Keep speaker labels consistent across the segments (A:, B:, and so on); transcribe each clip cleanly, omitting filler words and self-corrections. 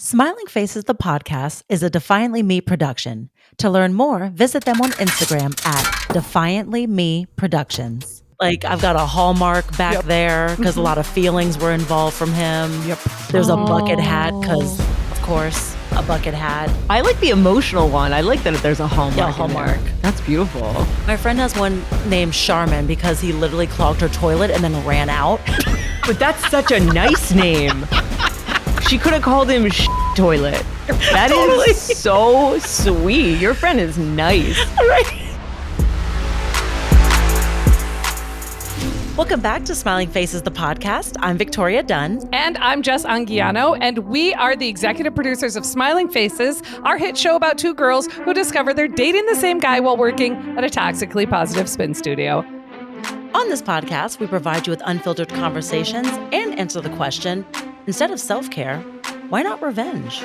A: Smiling Faces, the podcast, is a Defiantly Me production. To learn more, visit them on Instagram at Defiantly Me Productions. Like, I've got a hallmark back there because a lot of feelings were involved from him. There's a bucket hat because, of course, a bucket hat.
B: I like the emotional one. I like that there's a hallmark.
A: Yeah, a hallmark.
B: That's beautiful.
A: My friend has one named Charmin because he literally clogged her toilet and then ran out.
B: But that's such a nice name. She could have called him Toilet. That totally. Is so sweet. Your friend is nice.
A: Right. Welcome back to Smiling Faces, the podcast. I'm Victoria Dunn.
C: And I'm Jess Anguiano, and we are the executive producers of Smiling Faces, our hit show about two girls who discover they're dating the same guy while working at a toxically positive spin studio.
A: On this podcast, we provide you with unfiltered conversations and answer the question, instead of self-care, why not revenge?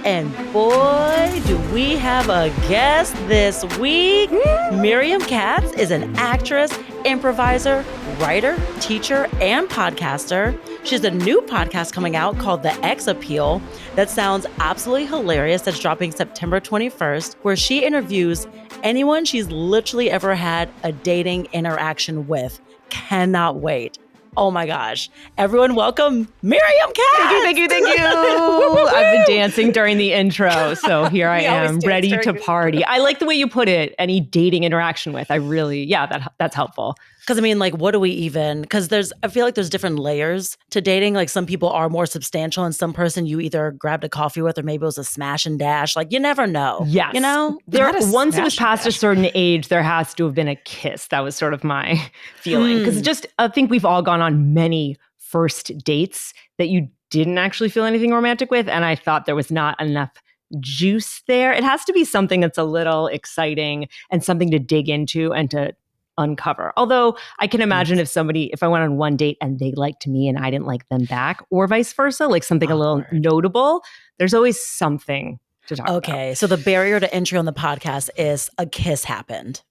A: And boy, do we have a guest this week. Miriam Katz is an actress, improviser, writer, teacher, and podcaster. She has a new podcast coming out called The Ex Appeal that sounds absolutely hilarious. That's dropping September 21st, where she interviews anyone she's literally ever had a dating interaction with. Cannot wait. Oh my gosh. Everyone welcome Miriam Katz.
B: Thank you. I've been dancing during the intro, so here I am, ready to party. I like the way you put it, any dating interaction with. That's helpful.
A: Because I mean, like, what do we even, because I feel like there's different layers to dating. Like some people are more substantial and some person you either grabbed a coffee with or maybe it was a smash and dash. Like you never know.
B: Yes.
A: You know?
B: Once it was past a certain age, there has to have been a kiss. That was sort of my feeling. Because I think we've all gone on many first dates that you didn't actually feel anything romantic with. And I thought there was not enough juice there. It has to be something that's a little exciting and something to dig into and to uncover. Although I can imagine if I went on one date and they liked me and I didn't like them back, or vice versa, like something a little notable, there's always something to talk about.
A: Okay, so the barrier to entry on the podcast is a kiss happened.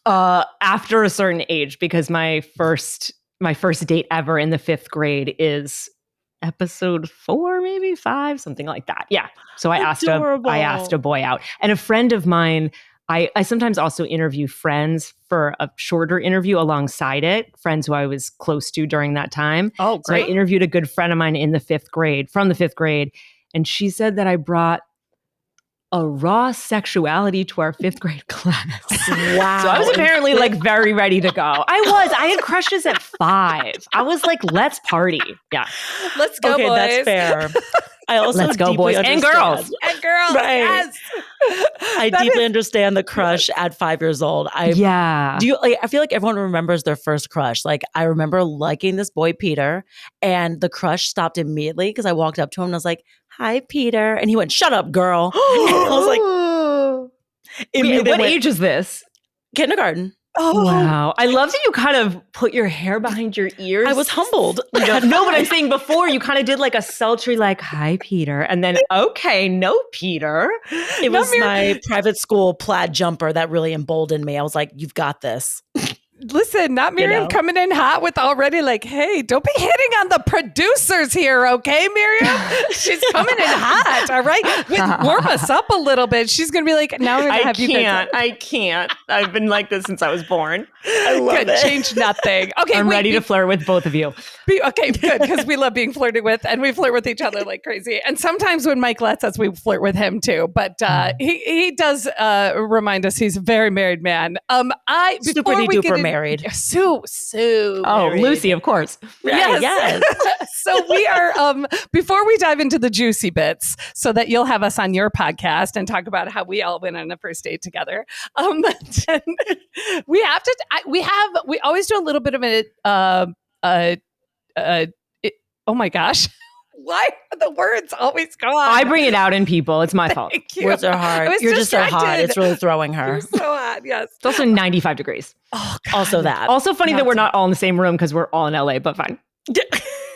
B: After a certain age, because my first date ever in the 5th grade is episode 4, maybe 5, something like that. Yeah. So I asked a boy out, and a friend of mine. I sometimes also interview friends for a shorter interview alongside it, friends who I was close to during that time.
C: Oh, great.
B: So I interviewed a good friend of mine from the 5th grade, and she said that I brought a raw sexuality to our 5th grade class.
A: Wow.
B: So I was apparently like very ready to go. I had crushes at 5. I was like, let's party. Yeah.
C: Let's go, boys.
A: That's fair. I also
B: let's go, boys and girls.
C: And girls,
A: right.
C: yes.
A: I deeply understand the crush at 5 years old. I feel like everyone remembers their first crush. Like I remember liking this boy, Peter, and the crush stopped immediately because I walked up to him and I was like, "Hi, Peter," and he went, "Shut up, girl." And I was like,
B: what age is this?
A: Kindergarten.
B: Oh, wow. I love that you kind of put your hair behind your ears.
A: I was humbled.
B: No, but I'm saying before you kind of did like a sultry, like, "Hi, Peter." And then, okay, no, Peter.
A: It was my private school plaid jumper that really emboldened me. I was like, "You've got this."
C: Listen, not Miriam coming in hot with already like, "Hey, don't be hitting on the producers here, okay, Miriam?" She's coming in hot, all right? Warm us up a little bit. She's going to be like, "Now we're going to have you guys."
B: I can't. I've been like this since I was born.
A: I love it.
C: Change nothing. Okay,
B: I'm ready to flirt with both of you.
C: Okay, good, because we love being flirted with, and we flirt with each other like crazy. And sometimes when Mike lets us, we flirt with him too. But he does remind us he's a very married man.
A: Super duper married.
C: So married.
B: Lucy, of course.
A: Yes.
C: So we are, before we dive into the juicy bits, so that you'll have us on your podcast and talk about how we all went on a first date together. We always do a little bit of oh my gosh. Why are the words always gone?
B: I bring it out in people. It's my fault.
A: Words are hard. You're just so hot. It's really throwing her.
C: You're so hot, yes.
B: It's also 95 degrees.
A: Oh, God. Also that.
B: Also funny that we're not all in the same room because we're all in LA, but fine.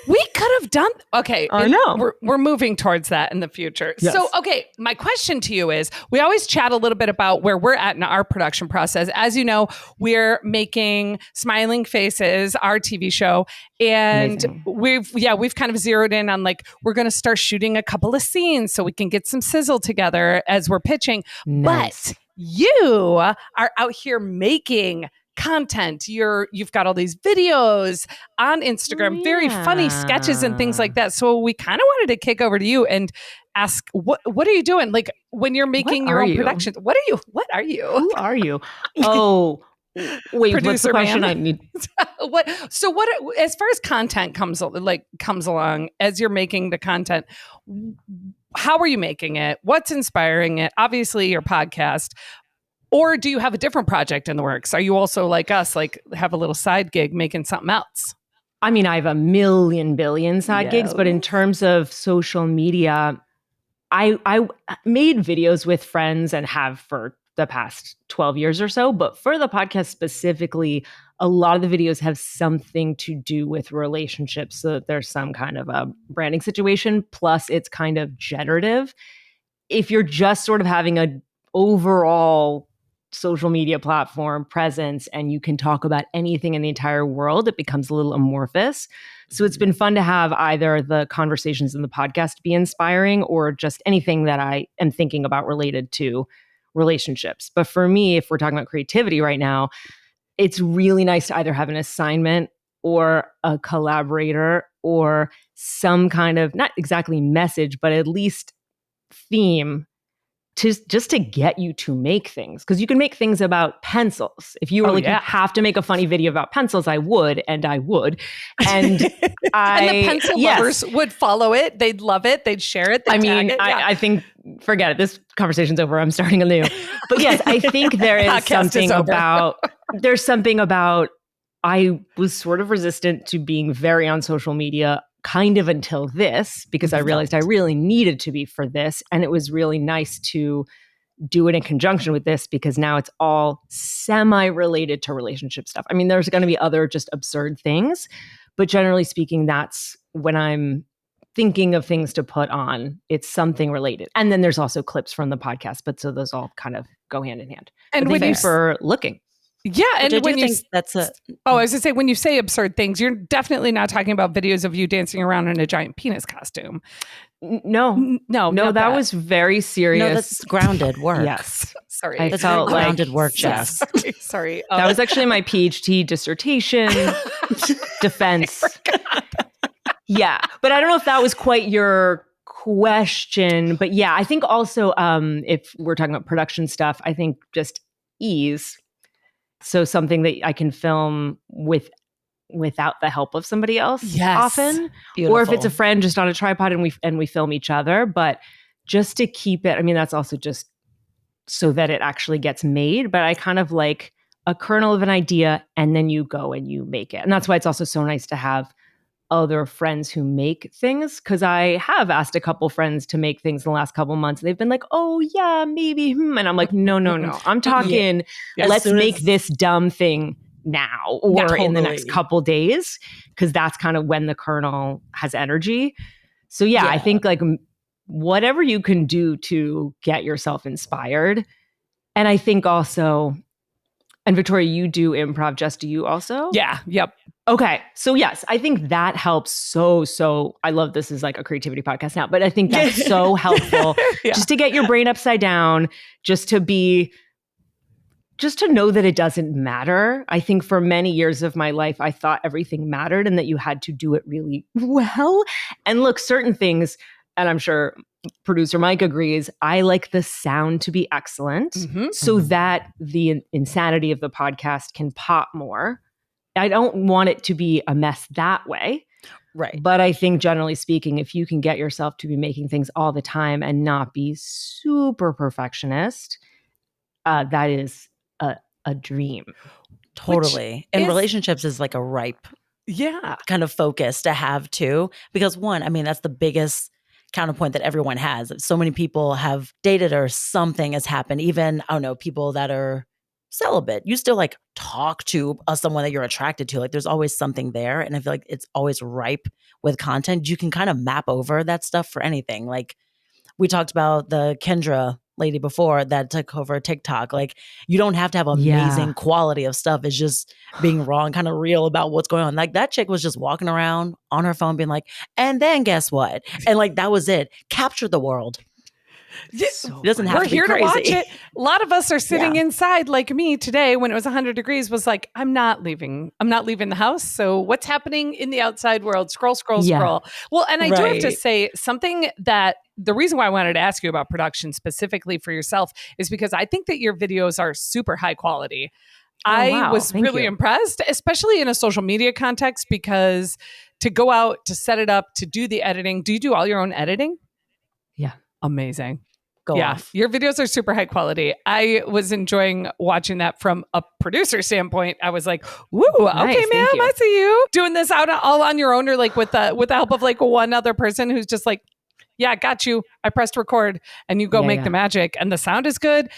C: We could have done. Okay.
B: I know.
C: We're moving towards that in the future.
B: Yes.
C: So, okay. My question to you is, we always chat a little bit about where we're at in our production process. As you know, we're making Smiling Faces, our TV show. And
B: Amazing.
C: we've kind of zeroed in on like, we're going to start shooting a couple of scenes so we can get some sizzle together as we're pitching.
B: Nice.
C: But you are out here making content. You've got all these videos on Instagram, very funny sketches and things like that. So we kind of wanted to kick over to you and ask, what are you doing? Like when you're making your own productions, what are you?
B: Who are you? Oh, wait, what's the question I need?
C: What as far as content comes along, as you're making the content, how are you making it? What's inspiring it? Obviously your podcast. Or do you have a different project in the works? Are you also like us, like have a little side gig making something else?
B: I mean, I have a million billion side gigs, but in terms of social media, I made videos with friends and have for the past 12 years or so. But for the podcast specifically, a lot of the videos have something to do with relationships. So that there's some kind of a branding situation. Plus, it's kind of generative. If you're just sort of having an overall social media platform presence and you can talk about anything in the entire world, it becomes a little amorphous. So it's been fun to have either the conversations in the podcast be inspiring or just anything that I am thinking about related to relationships. But for me, if we're talking about creativity right now, it's really nice to either have an assignment or a collaborator or some kind of, not exactly message, but at least theme just to get you to make things. Because you can make things about pencils. If you were you have to make a funny video about pencils, I would. And and
C: the pencil lovers would follow it. They'd love it. They'd share it. They'd tag it.
B: I think, forget it. This conversation's over. I'm starting anew. But yes, I think there is something about, I was sort of resistant to being very on social media kind of until this, because I realized I really needed to be for this. And it was really nice to do it in conjunction with this because now it's all semi-related to relationship stuff. I mean, there's going to be other just absurd things, but generally speaking, that's when I'm thinking of things to put on, it's something related. And then there's also clips from the podcast, but so those all kind of go hand in hand. And thank you for looking.
C: Yeah, and
A: when you think that's a
C: I was gonna say, when you say absurd things, you're definitely not talking about videos of you dancing around in a giant penis costume.
B: No, that was very serious.
A: No, that's grounded work.
B: Yes,
C: sorry,
B: I felt like
A: grounded work, Jess.
C: Sorry.
B: That was actually my PhD dissertation defense. Yeah, but I don't know if that was quite your question. But yeah, I think also if we're talking about production stuff, I think just ease. So something that I can film without the help of somebody else often. Beautiful. Or if it's a friend just on a tripod and we film each other, but just to keep it, I mean, that's also just so that it actually gets made. But I kind of like a kernel of an idea and then you go and you make it. And that's why it's also so nice to have other friends who make things, because I have asked a couple friends to make things in the last couple months. They've been like, oh yeah, maybe. And I'm like, no. I'm talking, let's make this dumb thing now or in the next couple days, because that's kind of when the kernel has energy. So yeah, I think like whatever you can do to get yourself inspired. And I think also, and Victoria, you do improv. Jess, do you also?
C: Yeah. Yep.
B: Okay. So yes, I think that helps so. I love this is like a creativity podcast now, but I think that's so helpful just to get your brain upside down, just to know that it doesn't matter. I think for many years of my life, I thought everything mattered and that you had to do it really well. And look, certain things, and I'm sure producer Mike agrees, I like the sound to be excellent so that the insanity of the podcast can pop more. I don't want it to be a mess that way.
A: Right.
B: But I think generally speaking, if you can get yourself to be making things all the time and not be super perfectionist, that is a dream.
A: Totally. And relationships is like a ripe kind of focus to have too. Because one, I mean, that's the biggest counterpoint that everyone has. So many people have dated or something has happened. Even, I don't know, people that are celibate. You still like talk to someone that you're attracted to. Like there's always something there. And I feel like it's always ripe with content. You can kind of map over that stuff for anything. Like we talked about the Kendra lady before that took over TikTok. Like you don't have to have amazing quality of stuff. It's just being raw and kind of real about what's going on. Like that chick was just walking around on her phone being like, and then guess what? And like that was it. Capture the world.
C: So
A: it doesn't have
C: we're
A: to be
C: here
A: crazy.
C: to watch it. A lot of us are sitting inside like me today when it was 100 degrees was like, I'm not leaving the house. So what's happening in the outside world? Scroll. Well, and I do have to say something that the reason why I wanted to ask you about production specifically for yourself is because I think that your videos are super high quality. I was really impressed, especially in a social media context, because to go out, to set it up, to do the editing. Do you do all your own editing?
B: Yeah.
C: Amazing.
A: Go off.
C: Your videos are super high quality. I was enjoying watching that from a producer standpoint. I was like, woo,
B: nice,
C: okay, ma'am, I see you. Doing this out all on your own or like with the help of like one other person who's just like, yeah, got you. I pressed record and you go make the magic and the sound is good,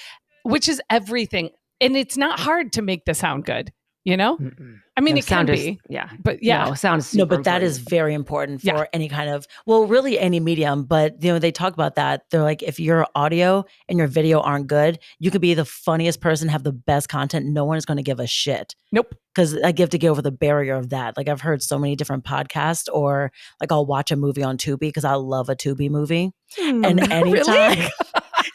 C: which is everything. And it's not hard to make the sound good, you know?
B: Mm-mm.
C: I mean, it can be. But
B: sound is super
A: but that is very important for any kind of, well, really any medium. But, they talk about that. They're like, if your audio and your video aren't good, you could be the funniest person, have the best content. No one is going to give a shit.
C: Nope.
A: Because I have to get over the barrier of that. Like I've heard so many different podcasts or like I'll watch a movie on Tubi because I love a Tubi movie. And anytime.
C: Really?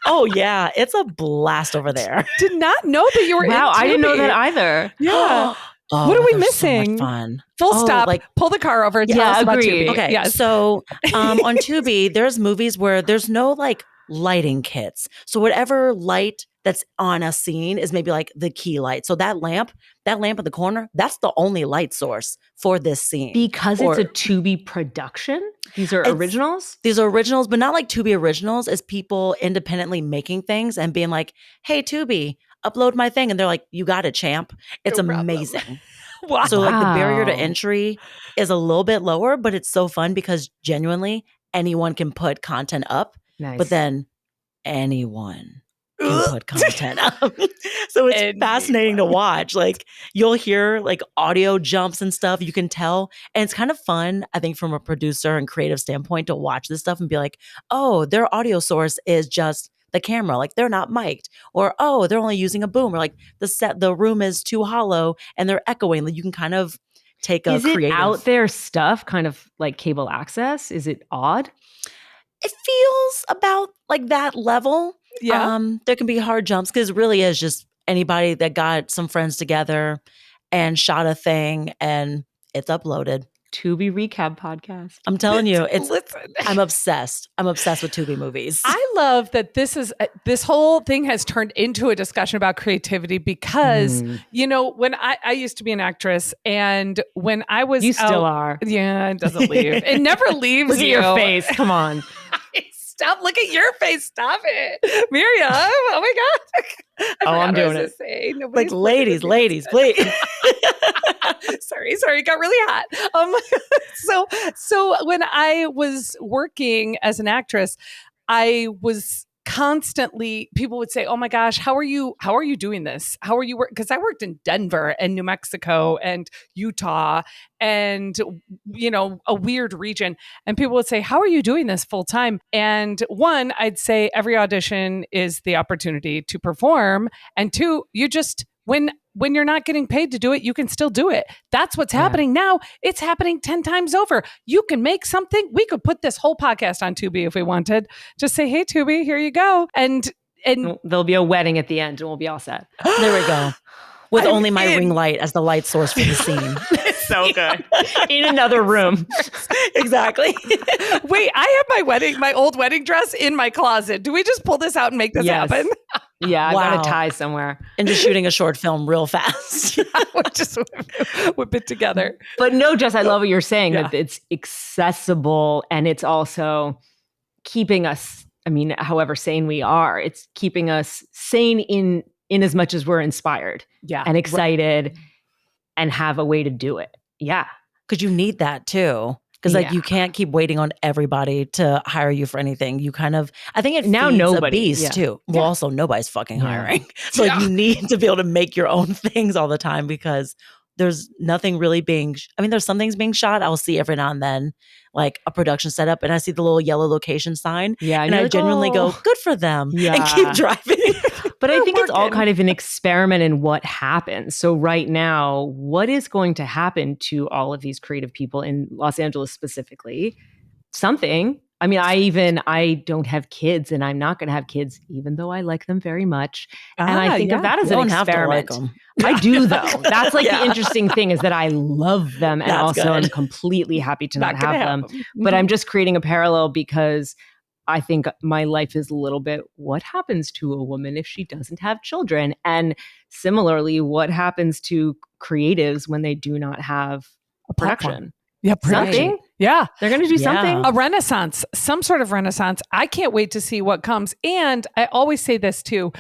A: Oh yeah, it's a blast over there.
C: Did not know that you were in
B: Wow,
C: Tubi.
B: I didn't know that either.
C: Yeah. What are we missing?
A: So much fun.
C: Full stop. Like, pull the car over. Tell us about Tubi.
A: Okay.
C: Yes.
A: So on Tubi, there's movies where there's no like lighting kits. So whatever light that's on a scene is maybe like the key light. So that lamp in the corner, that's the only light source for this scene.
B: Because it's a Tubi production? These are originals?
A: These are originals, but not like Tubi originals, as people independently making things and being like, hey, Tubi, upload my thing. And they're like, you got it, champ. It's amazing.
C: Wow.
A: So like the barrier to entry is a little bit lower, but it's so fun because genuinely anyone can put content up.
B: Nice.
A: But then anyone can put content up. So it's fascinating to watch. Like you'll hear like audio jumps and stuff. You can tell. And it's kind of fun, I think, from a producer and creative standpoint to watch this stuff and be like, oh, their audio source is just the camera. Like they're not mic'd. Or, oh, they're only using a boom. Or like the room is too hollow and they're echoing. Like you can kind of take a creative.
B: Is it out there stuff, kind of like cable access? Is it odd?
A: It feels about like that level.
C: Yeah.
A: There can be hard jumps because it really is just anybody that got some friends together and shot a thing and it's uploaded.
B: Tubi recap podcast.
A: I'm telling you, I'm obsessed. I'm obsessed with Tubi movies.
C: I love that this whole thing has turned into a discussion about creativity because, when I used to be an actress and when I was
B: still are.
C: Yeah, it doesn't leave. It never leaves.
B: Look at your face. Come on.
C: Stop. Look at your face. Stop it. Miriam. Oh my God.
A: I'm doing it. Like ladies, please.
C: Sorry. It got really hot. So when I was working as an actress, I was constantly, people would say, oh my gosh, how are you doing this? How are you working? Because I worked in Denver and New Mexico and Utah and, a weird region. And people would say, how are you doing this full time? And one, I'd say every audition is the opportunity to perform. And two, you just, when you're not getting paid to do it, you can still do it. That's what's happening now. It's happening 10 times over. You can make something. We could put this whole podcast on Tubi if we wanted. Just say, hey, Tubi, here you go. And
B: there'll be a wedding at the end and we'll be all set.
A: There we go. With only my ring light as the light source for the scene.
B: So good. In another room.
A: Exactly.
C: Wait, I have my old wedding dress in my closet. Do we just pull this out and make this happen?
B: Yeah, I got a tie somewhere.
A: And just shooting a short film real fast.
C: We'll just whip it together.
B: But no, Jess, I love what you're saying, that it's accessible and it's also keeping us, however sane we are, it's keeping us sane in as much as we're inspired and excited and have a way to do it. Yeah.
A: Because you need that too. Because like you can't keep waiting on everybody to hire you for anything. You kind of, I think it
B: now
A: feeds
B: nobody,
A: a beast too. Well, also nobody's fucking hiring. So like, you need to be able to make your own things all the time because there's nothing really being, there's some things being shot. I'll see every now and then like a production setup and I see the little yellow location sign.
B: Yeah.
A: And I
B: like,
A: genuinely go, good for them.
B: Yeah.
A: And keep driving.
B: But I think it's all kind of an experiment in what happens. So right now, what is going to happen to all of these creative people in Los Angeles specifically? Something. I don't have kids and I'm not going to have kids, even though I like them very much. And I think of that as an experiment. I do, though. That's like the interesting thing is that I love them and also I'm completely happy to not have them. But I'm just creating a parallel because I think my life is a little bit what happens to a woman if she doesn't have children? And similarly, what happens to creatives when they do not have a production?
C: Yeah,
B: something.
C: Yeah.
B: They're going to do something.
C: A renaissance, some sort of renaissance. I can't wait to see what comes. And I always say this too.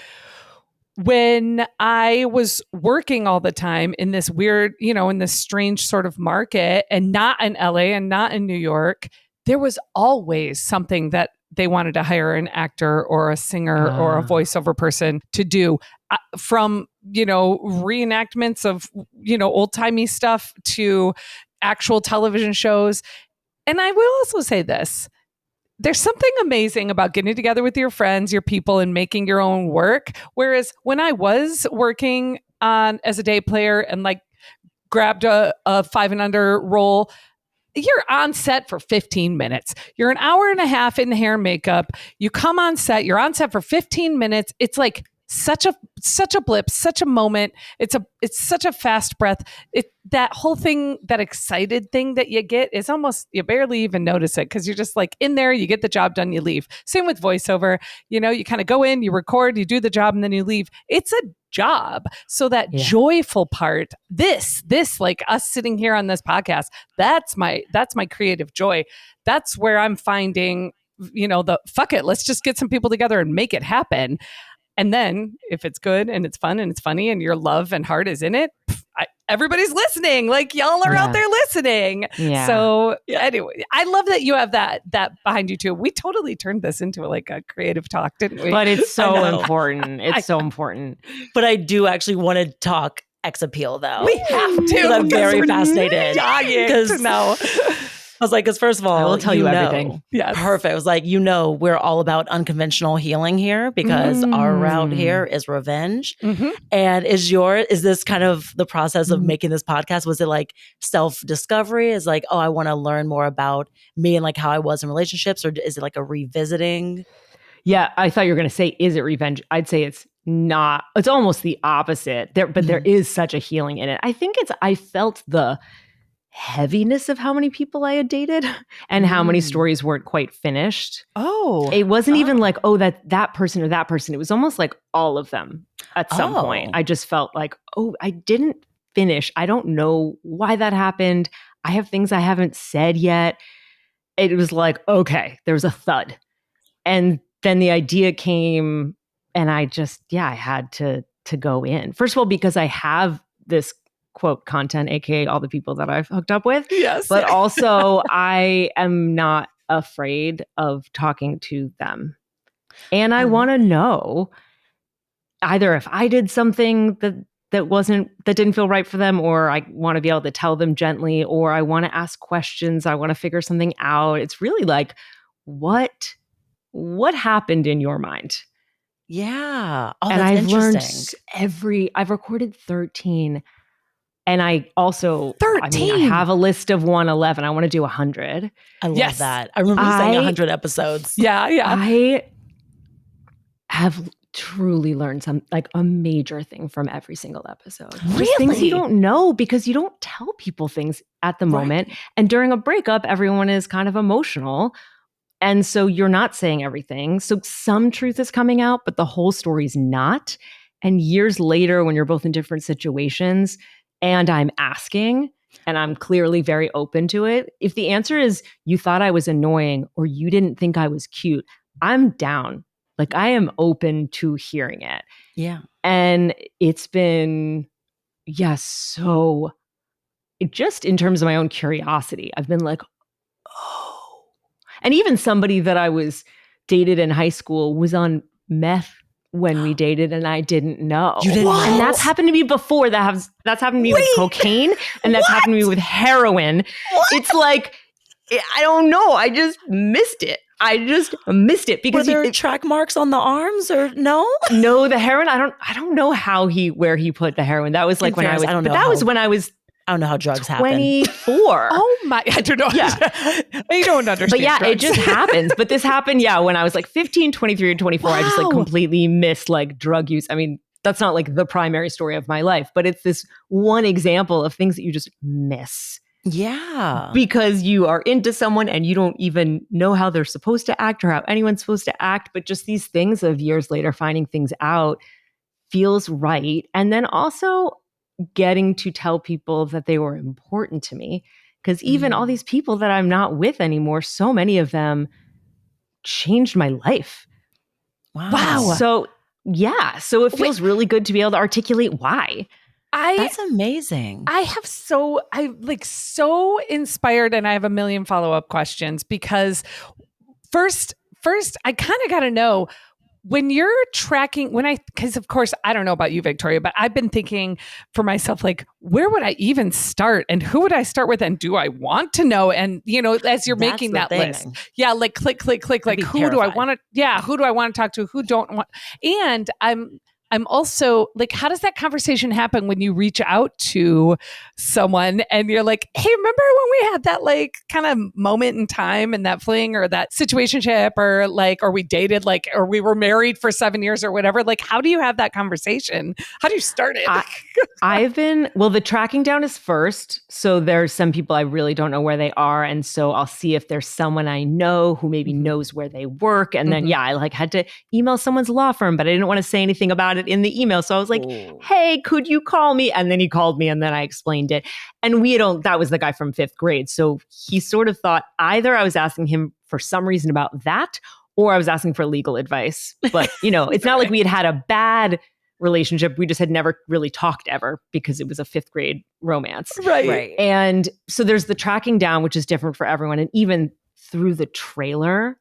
C: When I was working all the time in this weird, in this strange sort of market and not in LA and not in New York, there was always something that they wanted to hire an actor or a singer or a voiceover person to do from, reenactments of, old timey stuff to actual television shows. And I will also say this. There's something amazing about getting together with your friends, your people, and making your own work. Whereas when I was working as a day player and like grabbed a 5 and under role, you're on set for 15 minutes. You're an hour and a half in the hair and makeup. You come on set, you're on set for 15 minutes. It's like such a blip, such a moment. It's such a fast breath. That whole thing, that excited thing that you get is almost, you barely even notice it because you're just like in there, you get the job done, you leave. Same with voiceover. You kind of go in, you record, you do the job, and then you leave. It's a job. So that joyful part, this like us sitting here on this podcast, that's my creative joy. That's where I'm finding, the fuck it, let's just get some people together and make it happen. And then if it's good and it's fun and it's funny and your love and heart is in it, everybody's listening. Like y'all are out there listening. Yeah. So anyway, I love that you have that behind you too. We totally turned this into like a creative talk, didn't we?
B: But it's so important. It's so important.
A: But I do actually want to talk Ex Appeal though.
C: We have to.
A: I'm very fascinated.
C: Dying to know.
A: I was like, because first of all,
B: I will tell you everything.
A: Yes. Perfect. I was like, we're all about unconventional healing here because our route here is revenge. Mm-hmm. And is this kind of the process of making this podcast? Was it like self-discovery? Is like, I want to learn more about me and like how I was in relationships? Or is it like a revisiting?
B: Yeah, I thought you were going to say, is it revenge? I'd say it's not. It's almost the opposite. But there is such a healing in it. I think I felt the heaviness of how many people I had dated and how many stories weren't quite finished.
C: Oh.
B: It wasn't even like, that person or that person. It was almost like all of them at some point. I just felt like, I didn't finish. I don't know why that happened. I have things I haven't said yet. It was like, okay, there was a thud. And then the idea came and I just, I had to go in. First of all, because I have this quote content, aka all the people that I've hooked up with.
C: Yes.
B: But also I am not afraid of talking to them. And I want to know either if I did something that didn't feel right for them, or I want to be able to tell them gently, or I want to ask questions. I want to figure something out. It's really like, what happened in your mind?
A: Yeah.
B: And I've learned I've recorded 13. And I also,
C: 13.
B: I have a list of 111. I want to do 100.
A: I love that. I remember saying 100 episodes.
C: Yeah.
B: I have truly learned a major thing from every single episode.
C: Really?
B: Just things you don't know because you don't tell people things at the moment. And during a breakup, everyone is kind of emotional. And so you're not saying everything. So some truth is coming out, but the whole story's not. And years later, when you're both in different situations, and I'm asking, and I'm clearly very open to it. If the answer is you thought I was annoying or you didn't think I was cute, I'm down. Like I am open to hearing it.
A: Yeah.
B: And it's been, so just in terms of my own curiosity, I've been like, And even somebody that I was dated in high school was on meth when we dated, and I didn't know.
A: You didn't know?
B: And that's happened to me before. That's happened to me with cocaine, and that's happened to me with heroin. It's like, I don't know. I just missed it. Because
A: were there track marks on the arms or no?
B: No, the heroin. I don't know where he put the heroin. That was like when I was. When I was.
A: I don't know how drugs happen.
B: 24.
C: Oh my! I don't know.
B: Yeah,
C: I don't understand.
B: But yeah,
C: drugs.
B: it just happens. But this happened. Yeah, when I was like 15, 23, and 24, I just like completely missed like drug use. I mean, that's not like the primary story of my life, but it's this one example of things that you just miss.
A: Yeah.
B: Because you are into someone and you don't even know how they're supposed to act or how anyone's supposed to act. But just these things of years later, finding things out feels right. And then also getting to tell people that they were important to me. Because even all these people that I'm not with anymore, so many of them changed my life.
A: Wow.
B: So yeah. So it feels really good to be able to articulate why.
A: That's amazing.
C: I'm like so inspired, and I have a million follow-up questions because first, I kind of got to know when you're tracking, because of course, I don't know about you, Victoria, but I've been thinking for myself, like, where would I even start and who would I start with? And do I want to know? And, as you're making that list, like click, like, who do I want to talk to? Who don't want? And I'm also like, how does that conversation happen when you reach out to someone and you're like, hey, remember when we had that like kind of moment in time and that fling or that situationship or we dated or we were married for 7 years or whatever? Like, how do you have that conversation? How do you start it?
B: The tracking down is first. So there's some people I really don't know where they are. And so I'll see if there's someone I know who maybe knows where they work. And then, I had to email someone's law firm, but I didn't want to say anything about it in the email. So I was like, hey, could you call me? And then he called me and then I explained it. And that was the guy from 5th grade. So he sort of thought either I was asking him for some reason about that or I was asking for legal advice. But, it's not like we had a bad relationship. We just had never really talked ever because it was a 5th grade romance.
C: Right.
B: And so there's the tracking down, which is different for everyone. And even through the trailer,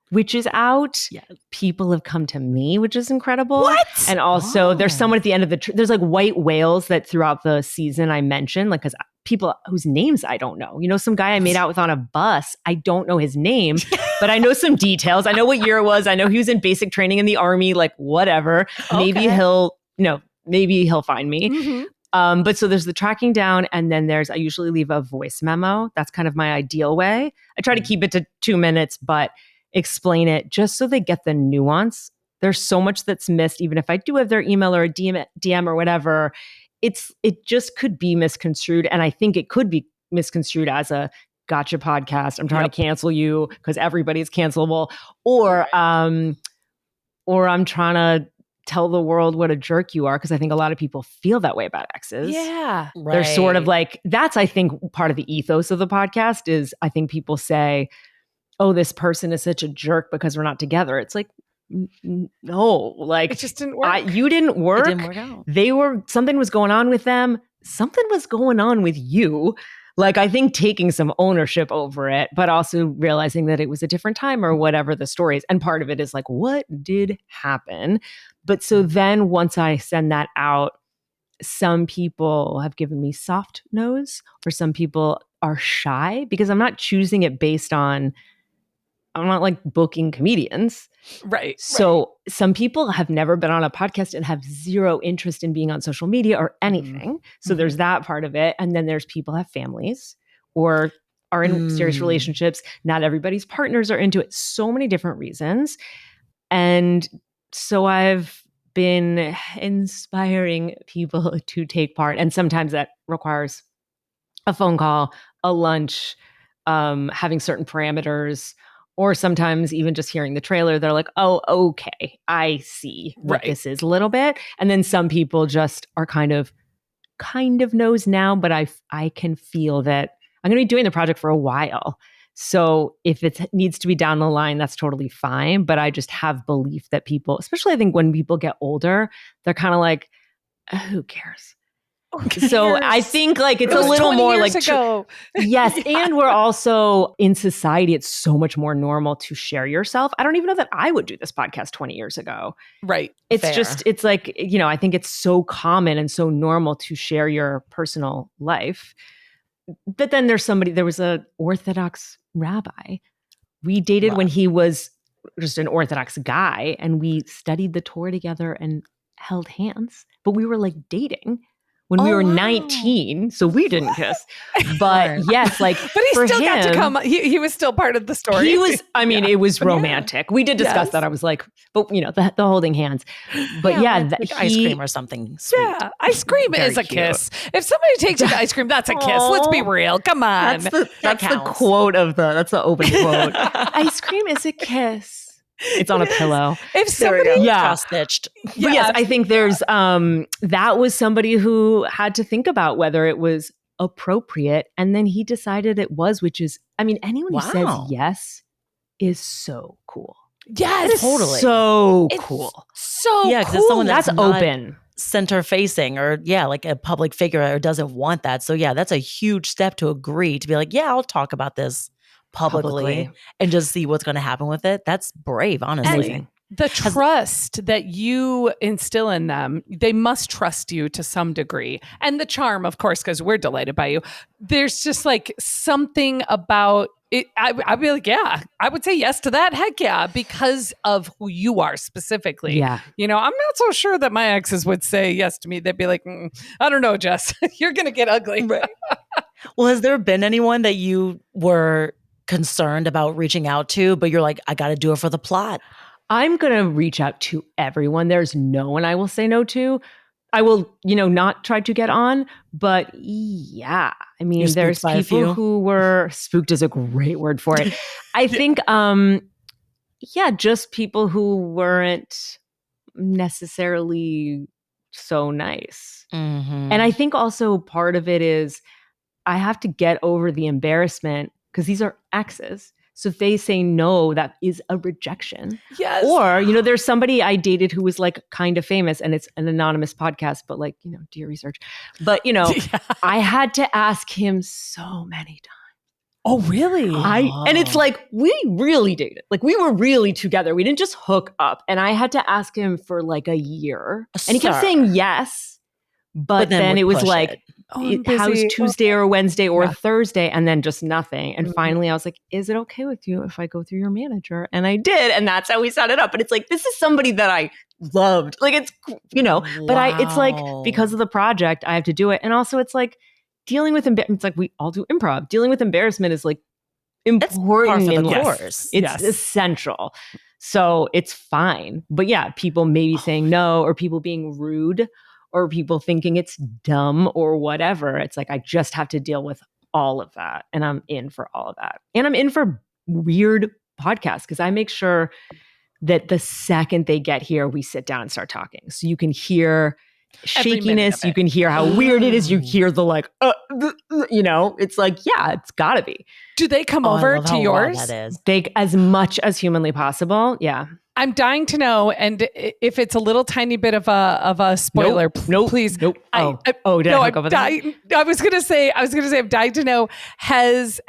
B: which is out, people have come to me, which is incredible.
A: What?
B: And also there's someone at the end of there's like white whales that throughout the season I mentioned, like, because people whose names I don't know. Some guy I made out with on a bus, I don't know his name, but I know some details. I know what year it was. I know he was in basic training in the Army, like whatever. Okay. Maybe he'll find me. Mm-hmm. But so there's the tracking down, and then I usually leave a voice memo. That's kind of my ideal way. I try to keep it to 2 minutes, but explain it just so they get the nuance. There's so much that's missed, even if I do have their email or a DM or whatever. It just could be misconstrued. And I think it could be misconstrued as a gotcha podcast. I'm trying to cancel you because everybody's cancelable. Or I'm trying to tell the world what a jerk you are, because I think a lot of people feel that way about exes.
C: Yeah.
A: Right.
B: They're sort of like, that's, I think, part of the ethos of the podcast is I think people say, oh, this person is such a jerk because we're not together. It's like, no, like
C: it just didn't work.
B: You didn't work.
A: It didn't work out.
B: Something was going on with them. Something was going on with you. Like, I think taking some ownership over it, but also realizing that it was a different time or whatever the story is. And part of it is like, what did happen? But so then once I send that out, some people have given me soft nose, or some people are shy because I'm not choosing it based on, I'm not like booking comedians.
C: Right.
B: So some people have never been on a podcast and have zero interest in being on social media or anything. So there's that part of it. And then there's people have families or are in serious relationships. Not everybody's partners are into it. So many different reasons. And so I've been inspiring people to take part. And sometimes that requires a phone call, a lunch, having certain parameters, or sometimes even just hearing the trailer, they're like, oh, okay, I see what this is a little bit. And then some people just are kind of knows now, but I can feel that I'm going to be doing the project for a while. So if it needs to be down the line, that's totally fine. But I just have belief that people, especially I think when people get older, they're kind of like, who cares? So I think like it's a little more like yes, and we're also in society. It's so much more normal to share yourself. I don't even know that I would do this podcast 20 years ago.
C: Right.
B: It's
A: Fair.
B: just it's like I think it's so common and so normal to share your personal life. But then there was a Orthodox rabbi. We dated when he was just an Orthodox guy, and we studied the Torah together and held hands. But we were like dating when we were 19, so we didn't kiss. But yes, like,
C: but he still got to come. He was still part of the story.
B: He was. I mean, it was romantic. We did discuss that. I was like, but the holding hands. But
A: like ice cream or something. Sweet.
C: Yeah, ice cream is a kiss. If somebody takes you to ice cream, that's a kiss. Let's be real. Come on.
B: That's the quote of that's the open quote. Ice cream is a kiss. It's on a pillow.
C: If somebody
A: cross-stitched.
B: But yes, I think there's that was somebody who had to think about whether it was appropriate, and then he decided it was, which is, I mean, anyone who says yes is so cool.
C: Yes,
A: totally.
B: So cool.
C: So
A: cool. It's someone
B: that's open,
A: center facing, or like a public figure, or doesn't want that. So that's a huge step to agree to be like, I'll talk about this publicly and just see what's going to happen with it. That's brave, honestly.
C: And the trust that you instill in them, they must trust you to some degree. And the charm, of course, because we're delighted by you. There's just like something about it. I'd be like, I would say yes to that. Heck yeah, because of who you are specifically.
B: Yeah.
C: I'm not so sure that my exes would say yes to me. They'd be like, I don't know, Jess, you're going to get ugly.
A: Right. Well, has there been anyone that you were concerned about reaching out to, but you're like, I got to do it for the plot?
B: I'm going to reach out to everyone. There's no one I will say no to. I will, not try to get on, but I mean, there's people who were spooked is a great word for it. I think, just people who weren't necessarily so nice.
A: Mm-hmm.
B: And I think also part of it is I have to get over the embarrassment, because these are exes. So if they say no, that is a rejection.
C: Yes.
B: Or, there's somebody I dated who was like kind of famous, and it's an anonymous podcast, but like, do your research. But, I had to ask him so many times.
C: Oh, really?
B: And it's like, we really dated. Like, we were really together. We didn't just hook up. And I had to ask him for like a year. And he kept saying yes. But then it was like, how's Tuesday or Wednesday or Thursday, and then just nothing. And finally I was like, is it okay with you if I go through your manager? And I did. And that's how we set it up. But it's like, this is somebody that I loved. Like, it's, but it's like, because of the project, I have to do it. And also it's like dealing with it's like, we all do improv. Dealing with embarrassment is like important in life. It's essential. So it's fine. But people maybe saying no, or people being rude, or people thinking it's dumb or whatever. It's like, I just have to deal with all of that. And I'm in for all of that. And I'm in for weird podcasts, because I make sure that the second they get here, we sit down and start talking. So you can hear shakiness. You can hear how weird it is. You hear the like, it's like, it's gotta be.
C: Do they come over to yours?
A: That is.
B: They, as much as humanly possible. Yeah.
C: I'm dying to know, and if it's a little tiny bit of a spoiler, please.
B: Nope.
C: I was gonna say, I'm dying to know, has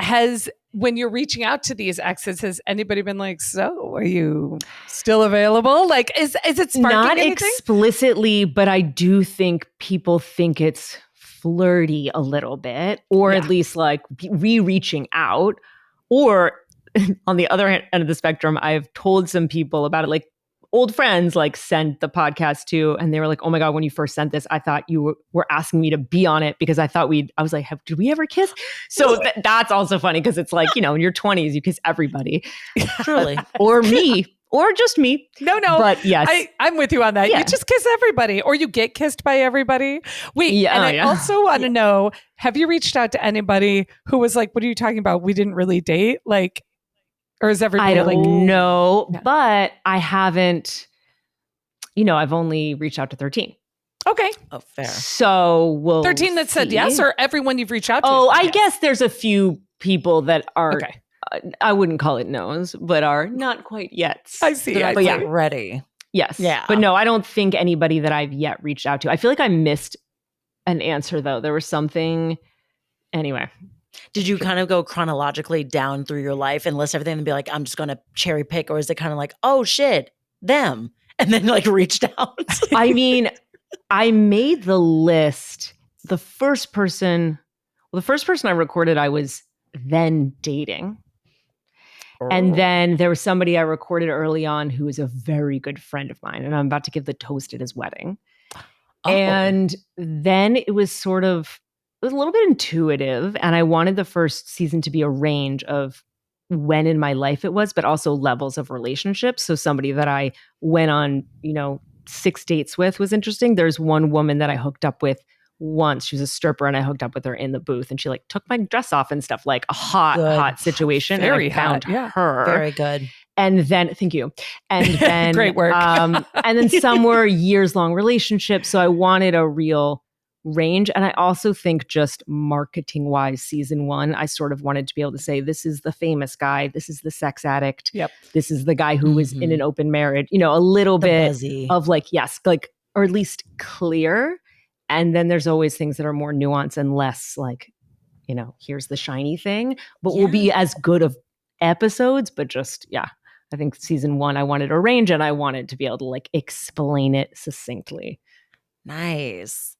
C: when you're reaching out to these exes, has anybody been like, so are you still available? Like, is it sparking
B: not
C: anything?
B: Explicitly, but I do think people think it's flirty a little bit, or at least like reaching out, or on the other end of the spectrum, I've told some people about it, like old friends, like sent the podcast to, and they were like, oh my God, when you first sent this, I thought you were asking me to be on it, because I thought I was like, did we ever kiss? So that's also funny, because it's like, in your 20s, you kiss everybody.
A: Truly.
B: Or me. Or just me.
C: No.
B: But yes.
C: I'm with you on that. Yeah. You just kiss everybody, or you get kissed by everybody. I also want to know, have you reached out to anybody who was like, what are you talking about? We didn't really date? Like, or is everybody
B: I don't know, but I haven't, I've only reached out to 13.
C: Okay.
A: Oh, fair.
B: So we'll
C: 13 that said yes, or everyone you've reached out to?
B: Oh, I guess there's a few people that are, I wouldn't call it no's, but are not quite yet.
C: I see.
A: But ready.
B: Yes.
A: Yeah.
B: But no, I don't think anybody that I've yet reached out to. I feel like I missed an answer though. There was something anyway.
A: Did you kind of go chronologically down through your life and list everything and be like, I'm just going to cherry pick? Or is it kind of like, oh shit, them? And then like reached out?
B: I mean, I made the list. The first person I recorded, I was then dating. And then there was somebody I recorded early on who was a very good friend of mine. And I'm about to give the toast at his wedding. Oh. And then it was a little bit intuitive. And I wanted the first season to be a range of when in my life it was, but also levels of relationships. So somebody that I went on, 6 dates with was interesting. There's one woman that I hooked up with once. She was a stripper and I hooked up with her in the booth and she like took my dress off and stuff, like a hot situation.
C: Very
B: and I found
C: hot. Yeah.
B: her.
A: Very good.
B: And then, thank you. And then
C: great work.
B: And then some were years-long relationships. So I wanted a real range. And I also think just marketing-wise, season 1, I sort of wanted to be able to say, this is the famous guy. This is the sex addict.
C: Yep.
B: This is the guy who was in an open marriage. A little bit
A: buzzy.
B: Of like, yes, like, or at least clear. And then there's always things that are more nuanced and less like, here's the shiny thing, but will be as good of episodes, but just, I think season 1, I wanted a range and I wanted to be able to like explain it succinctly.
A: Nice.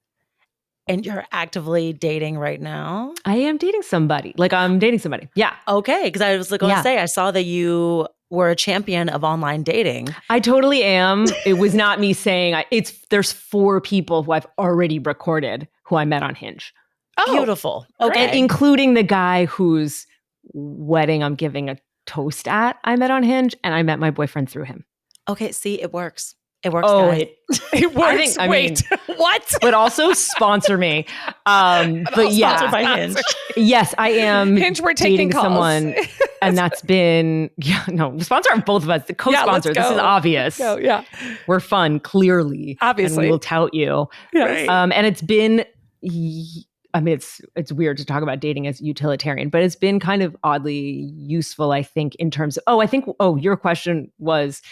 A: And you're actively dating right now?
B: I am dating somebody. Like I'm dating somebody. Yeah.
A: Okay. Because I was going to say, I saw that you were a champion of online dating.
B: I totally am. It was not me saying there's 4 people who I've already recorded who I met on Hinge.
A: Oh, beautiful. Okay.
B: And including the guy whose wedding I'm giving a toast at, I met on Hinge, and I met my boyfriend through him.
A: Okay. See, it works. It works, guys.
C: It works. Wait, what?
B: But also sponsor me. But yeah,
A: sponsored by Hinge.
B: Yes, I am.
C: Hinge, we're taking calls.
B: Someone, and that's been sponsor both of us. The co-sponsor. This is obvious.
C: Yeah,
B: we're fun. Clearly,
C: obviously,
B: and we will tout you.
C: Yes.
B: And it's been. I mean, it's weird to talk about dating as utilitarian, but it's been kind of oddly useful, I think, in terms of. Your question was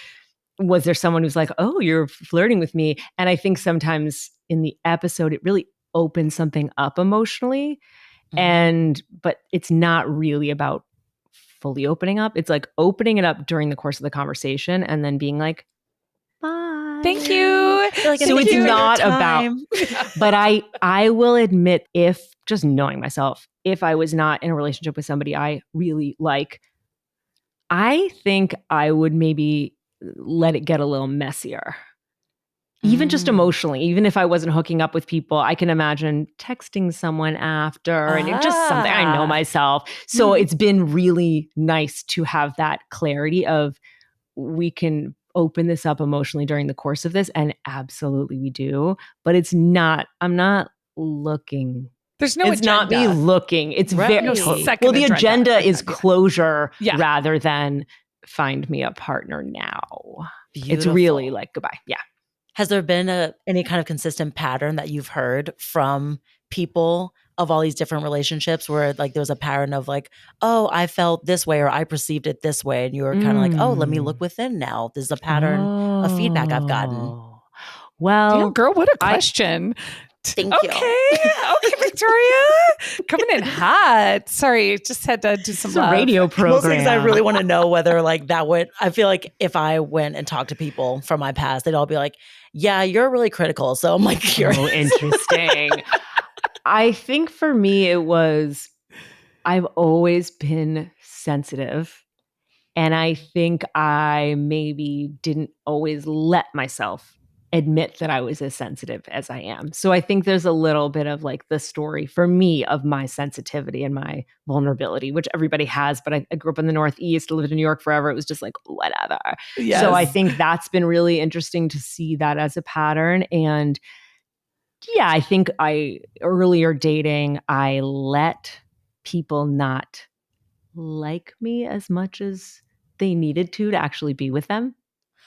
B: there someone who's like, oh, you're flirting with me? And I think sometimes in the episode, it really opens something up emotionally. But it's not really about fully opening up. It's like opening it up during the course of the conversation and then being like, bye.
C: Thank you.
B: So it's not about, but I will admit, if just knowing myself, if I was not in a relationship with somebody I really like, I think I would maybe let it get a little messier. Even just emotionally, even if I wasn't hooking up with people, I can imagine texting someone after and it's just something I know myself. So it's been really nice to have that clarity of we can open this up emotionally during the course of this. And absolutely we do, but I'm not looking.
C: There's no
B: it's
C: agenda.
B: Not me looking. It's
A: right.
B: The agenda is closure rather than find me a partner now.
A: Beautiful.
B: It's really like goodbye. Yeah.
A: Has there been any kind of consistent pattern that you've heard from people of all these different relationships where like there was a pattern of like, oh, I felt this way or I perceived it this way. And you were kind of like, oh, let me look within now. This is a pattern of feedback I've gotten.
B: Well,
C: damn, girl, what a question.
A: Thank you.
C: Okay, Victoria. Coming in hot. Sorry, just had to do some
B: radio program.
A: Most things I really want to know whether like that would, I feel like if I went and talked to people from my past, they'd all be like, yeah, you're really critical. So I'm like, curious.
B: Oh, interesting. I think for me, I've always been sensitive. And I think I maybe didn't always let myself admit that I was as sensitive as I am. So I think there's a little bit of like the story for me of my sensitivity and my vulnerability, which everybody has, but I grew up in the Northeast, lived in New York forever. It was just like, whatever. Yes. So I think that's been really interesting to see that as a pattern. And yeah, I think earlier dating, I let people not like me as much as they needed to actually be with them.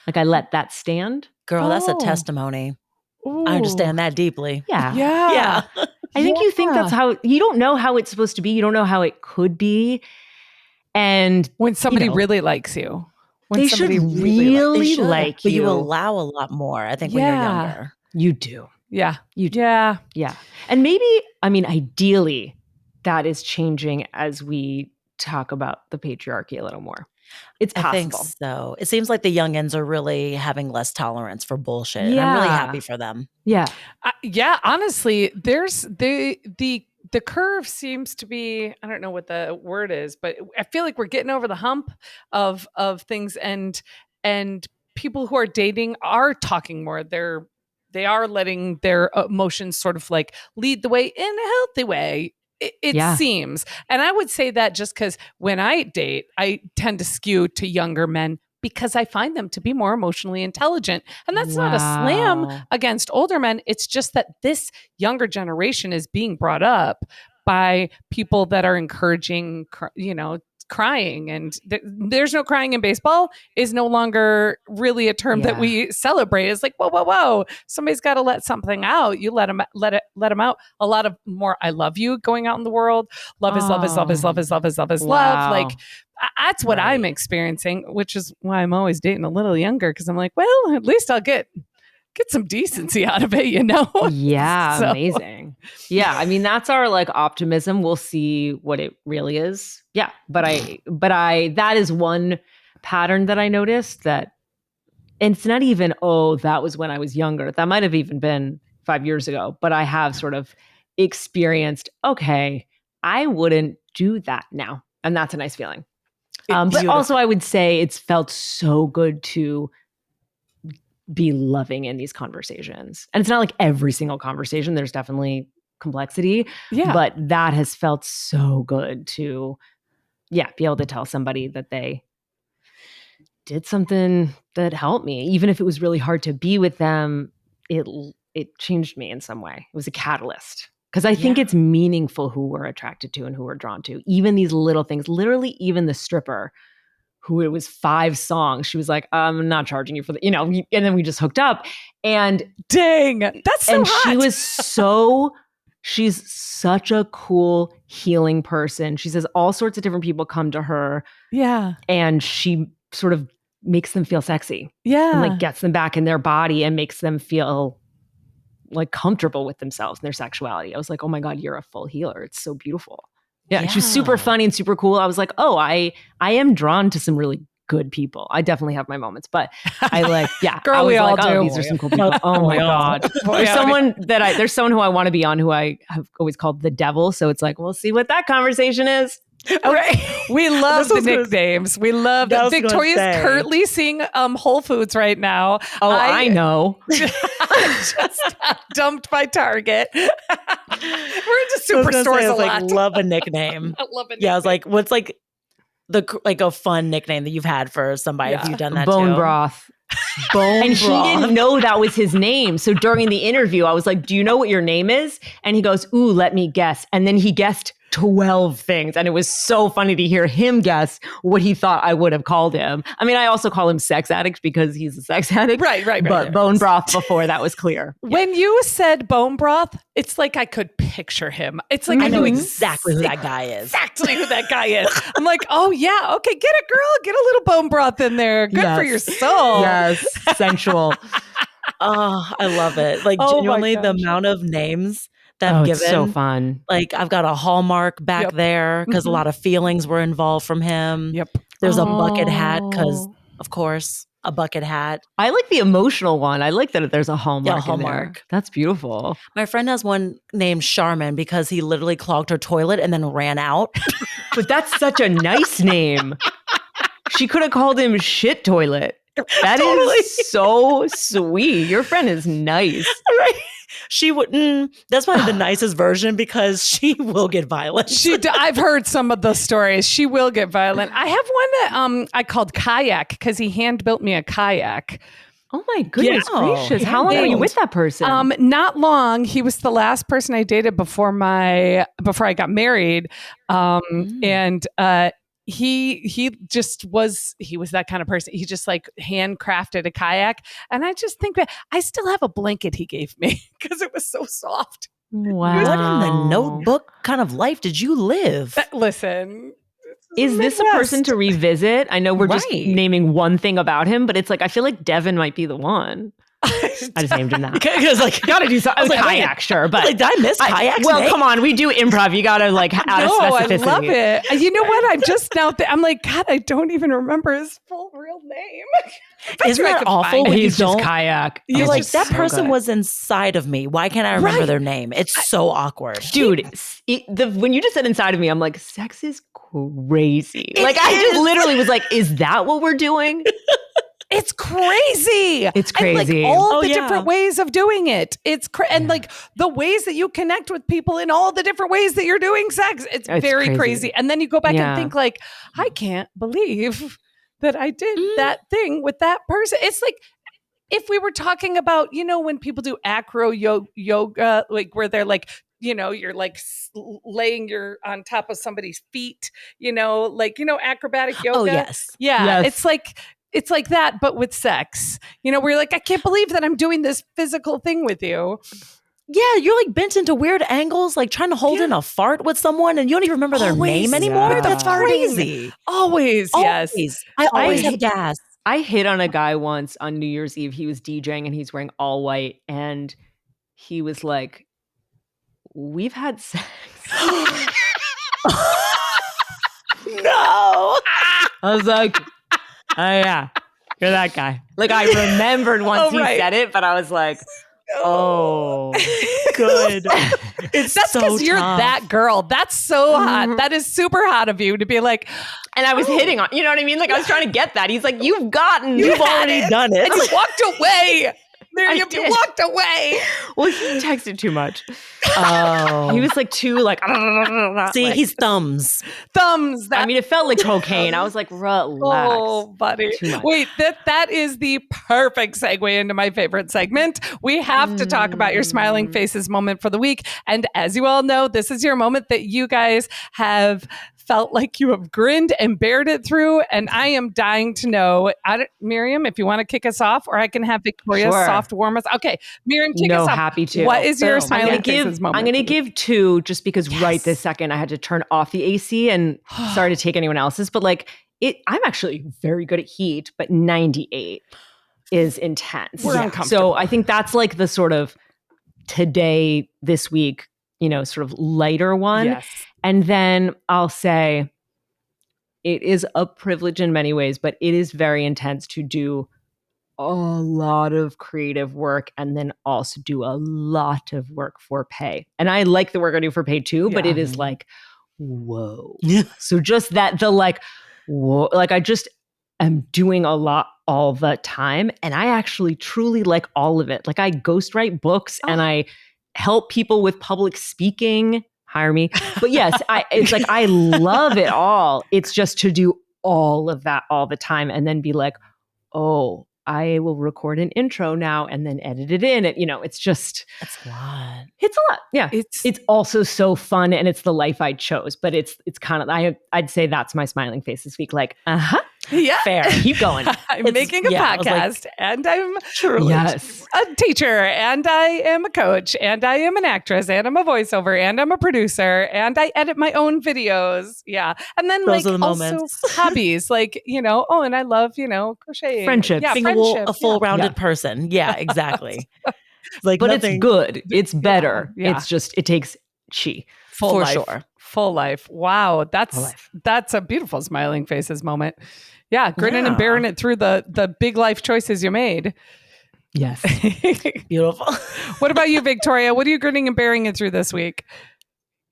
B: Like I let that stand.
A: Girl, that's a testimony. Ooh. I understand that deeply.
B: Yeah. I think you think that's how, you don't know how it's supposed to be. You don't know how it could be. And
C: when somebody really likes you. When
B: they should really like you.
A: But you allow a lot more, I think, when you're younger.
B: You do.
C: Yeah.
B: You do.
C: Yeah.
B: Yeah. And maybe, I mean, ideally, that is changing as we talk about the patriarchy a little more. It's
A: I think
B: possible.
A: so. It seems like the youngins are really having less tolerance for bullshit, and I'm really
B: Yeah.
A: happy for them.
B: Yeah.
C: Yeah, honestly, there's the curve seems to be, I don't know what the word is, but I feel like we're getting over the hump of things, and people who are dating are talking more. They are letting their emotions sort of like lead the way in a healthy way. It
B: Yeah.
C: seems. And I would say that just because when I date, I tend to skew to younger men because I find them to be more emotionally intelligent. And that's not a slam
B: Wow.
C: against older men. It's just that this younger generation is being brought up by people that are encouraging, crying. And there's no crying in baseball is no longer really a term that
B: Yeah.
C: we celebrate. It's like, whoa. Somebody's got to let something out. You let them out. A lot of more I love you going out in the world. Love is love is love is love is love is love is love.
B: Wow.
C: Like, that's what I'm
A: Right.
C: experiencing, which is why I'm always dating a little younger, because I'm like, well, at least I'll get some decency out of it, you know?
B: Yeah,
C: So-
B: amazing. Yeah, I mean that's our like optimism. We'll see what it really is. Yeah, but I that is one pattern that I noticed, that and it's not even that was when I was younger. That might have even been 5 years ago, but I have sort of experienced, okay, I wouldn't do that now. And that's a nice feeling. But
A: Beautiful.
B: also I would say it's felt so good to be loving in these conversations. And it's not like every single conversation. There's definitely complexity.
C: Yeah.
B: But that has felt so good to, be able to tell somebody that they did something that helped me. Even if it was really hard to be with them, it changed me in some way. It was a catalyst. Because I think it's meaningful who we're attracted to and who we're drawn to. Even these little things, literally even the stripper, who it was 5 songs. She was like, I'm not charging you for the, and then we just hooked up. And
C: dang, that's so
B: and
C: hot.
B: she's such a cool, healing person. She says all sorts of different people come to her.
C: Yeah.
B: And she sort of makes them feel sexy.
C: Yeah.
B: And like gets them back in their body and makes them feel like comfortable with themselves and their sexuality. I was like, oh my God, you're a full healer. It's so beautiful. Yeah. And she was super funny and super cool. I was like, oh, I am drawn to some really good people. I definitely have my moments, but I like,
C: Girl,
B: I was
C: we all
B: like,
C: do.
B: oh, these are some cool people. Oh my God. There's someone who I want to be on who I have always called the devil. So it's like, we'll see what that conversation is.
C: Right. We love the nicknames. We love that. Victoria's currently seeing Whole Foods right now.
B: Oh, I know.
C: just got dumped by Target. We're into superstores a lot.
A: Like, love a nickname.
C: I love it.
A: Yeah, I was like, what's like a fun nickname that you've had for somebody? If you've done that
B: Bone
A: too?
B: broth.
A: Bone
B: and
A: broth.
B: He didn't know that was his name. So during the interview, I was like, do you know what your name is? And he goes, ooh, let me guess. And then he guessed 12 things. And it was so funny to hear him guess what he thought I would have called him. I mean, I also call him sex addict because he's a sex addict.
C: Right.
B: But bone broth before that was clear.
C: When you said bone broth, it's like I could picture him. It's like
A: I know exactly who that guy is.
C: Exactly who that guy is. I'm like, oh yeah, okay, get it, girl. Get a little bone broth in there. Good for your soul.
B: Yes, sensual.
A: Oh, I love it. Like genuinely the amount of names that I've given.
B: It's so fun.
A: Like I've got a Hallmark back there because a lot of feelings were involved from him.
C: Yep.
A: There's a bucket hat because, of course, a bucket hat.
B: I like the emotional one. I like that there's a Hallmark.
A: Yeah, Hallmark.
B: That's beautiful.
A: My friend has one named Charmin because he literally clogged her toilet and then ran out.
B: But that's such a nice name. She could have called him Shit Toilet. That is so sweet. Your friend is nice.
A: Right. She wouldn't. That's probably the nicest version because she will get violent.
C: I've heard some of those stories. She will get violent. I have one that I called Kayak because he hand built me a kayak.
B: Oh my goodness gracious. How long were you with that person?
C: Not long. He was the last person I dated before I got married. And he was that kind of person. He just like handcrafted a kayak. And I just think that I still have a blanket he gave me because it was so soft.
B: Wow.
A: What in the Notebook kind of life did you live?
C: Listen.
B: Is this a person to revisit? I know we're just naming one thing about him, but it's like, I feel like Devin might be the one. I just named him that.
A: Because like,
B: Gotta do something. Kayak, sure, but
A: like, did I miss kayak?
B: Well, come on, we do improv. You gotta like add a specificity.
C: I love it. You know what? I'm just now. I'm like, God, I don't even remember his full real name.
A: Isn't that awful? When
B: He's
A: you
B: just
A: don't
B: kayak.
A: You're like, that
B: so
A: person
B: good.
A: was inside of me. Why can't I remember their name? It's so awkward.
B: Dude, when you just said inside of me, I'm like, sex is crazy. Like, I just literally was like, is that what we're doing?
C: It's crazy.
B: It's crazy.
C: And like all the different ways of doing it. It's and like the ways that you connect with people in all the different ways that you're doing sex. It's very crazy. And then you go back and think like, I can't believe that I did that thing with that person. It's like, if we were talking about, you know, when people do acro yoga, like where they're like, you know, you're like laying on top of somebody's feet, you know, like, you know, acrobatic yoga.
A: Oh, yes.
C: Yeah. Yes. It's like that, but with sex, you know, where you're like, I can't believe that I'm doing this physical thing with you.
A: Yeah, you're like bent into weird angles, like trying to hold in a fart with someone and you don't even remember their name anymore.
C: Yeah.
A: That's crazy.
C: Always. Yes.
A: I always have gas.
B: I hit on a guy once on New Year's Eve. He was DJing and he's wearing all white. And he was like, we've had sex.
A: No.
B: I was like, oh yeah, you're that guy. Like I remembered once he said it, but I was like, oh,
A: good.
C: That's because you're that girl. That's so hot. That is super hot of you to be like,
B: and I was hitting on, you know what I mean? Like I was trying to get that. He's like, you've
A: already done it.
C: And you walked away. Miriam, you walked away.
B: Well, he texted too much. Oh, he was like too like.
A: See, he's thumbs.
B: I mean, it felt like cocaine. I was like, relax.
C: Oh, buddy. Wait, that is the perfect segue into my favorite segment. We have to talk about your smiling faces moment for the week. And as you all know, this is your moment that you guys have felt like you have grinned and bared it through. And I am dying to know, Miriam, if you want to kick us off, or I can have Victoria soft warm us. Okay, Miriam, kick us off.
B: Happy to.
C: What is your smiling faces moment?
B: I'm going to give two just because right this second I had to turn off the AC and sorry to take anyone else's, but like I'm actually very good at heat, but 98 is intense.
C: We're uncomfortable.
B: So I think that's like the sort of today, this week, you know, sort of lighter one.
C: Yes.
B: And then I'll say it is a privilege in many ways, but it is very intense to do a lot of creative work and then also do a lot of work for pay. And I like the work I do for pay too, but it is like, whoa. So just that the like, whoa, like I just am doing a lot all the time. And I actually truly like all of it. Like I ghostwrite books and I help people with public speaking. Hire me. But yes, it's like, I love it all. It's just to do all of that all the time and then be like, oh, I will record an intro now and then edit it in. You know, it's just,
A: it's a lot.
B: It's a lot. Yeah. It's also so fun and it's the life I chose, but it's kind of, I'd say that's my smiling face this week. Like,
C: yeah,
A: fair.
B: Keep going.
C: I'm making a podcast and I'm truly a teacher and I am a coach and I am an actress and I'm a voiceover and I'm a producer and I edit my own videos. Yeah. And then
A: those
C: like
A: are the
C: also
A: moments.
C: hobbies, like, you know, and I love, you know, crocheting.
B: Friendships.
C: Yeah,
A: Being a full-rounded person. Yeah, exactly. Like,
B: but it's good. It's better.
C: Yeah.
B: It's just, it takes chi.
C: Full life.
A: Sure.
C: Full life. Wow. That's a beautiful smiling faces moment. Yeah. Grinning and bearing it through the big life choices you made.
B: Yes.
A: Beautiful.
C: What about you, Victoria? What are you grinning and bearing it through this week?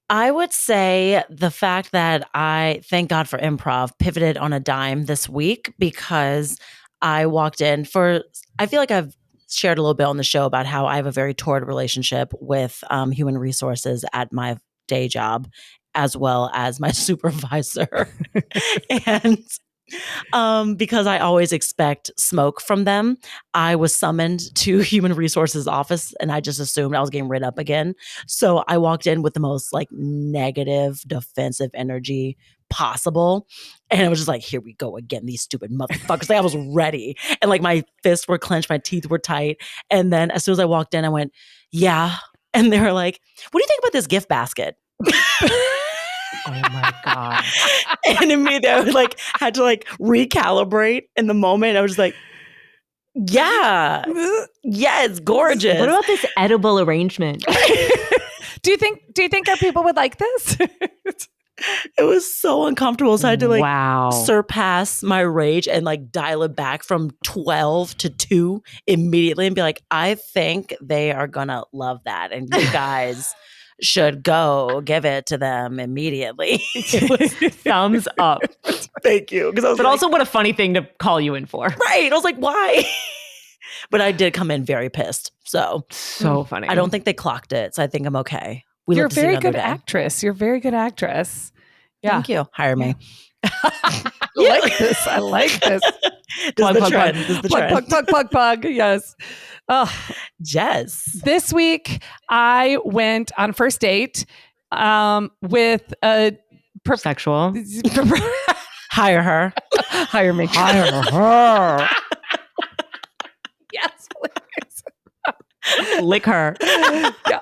A: I would say the fact that I, thank God for improv, pivoted on a dime this week because I walked in I feel like I've shared a little bit on the show about how I have a very torrid relationship with human resources at my day job, as well as my supervisor. And because I always expect smoke from them, I was summoned to human resources office and I just assumed I was getting rid up again. So I walked in with the most like negative, defensive energy possible. And I was just like, here we go again, these stupid motherfuckers. Like I was ready. And like my fists were clenched, my teeth were tight. And then as soon as I walked in, I went, yeah. And they were like, what do you think about this gift basket?
B: Oh my God.
A: And immediately I like had to like recalibrate in the moment. I was just like, Yeah. Yeah, it's gorgeous.
B: What about this edible arrangement?
C: Do you think our people would like this?
A: It was so uncomfortable. So I had to
B: Wow.
A: surpass my rage and dial it back from 12 to 2 immediately and be like, I think they are gonna love that. And you guys should go give it to them immediately.
B: Thumbs up.
A: Thank you.
B: But also what a funny thing to call you in for.
A: Right. I was like, why? But I did come in very pissed. So
B: funny.
A: I don't think they clocked it. So I think I'm okay.
C: You're a very good actress. You're a very good actress. Yeah.
A: Thank you. Hire me.
C: I like this. I like this.
A: This is the trend. This is the trend.
C: Plug. Yes.
A: Jess.
C: This week, I went on a first date with a
B: sexual.
A: Hire her.
C: Hire me.
A: Hire her.
C: Yes, please.
B: Lick her.
C: Yeah.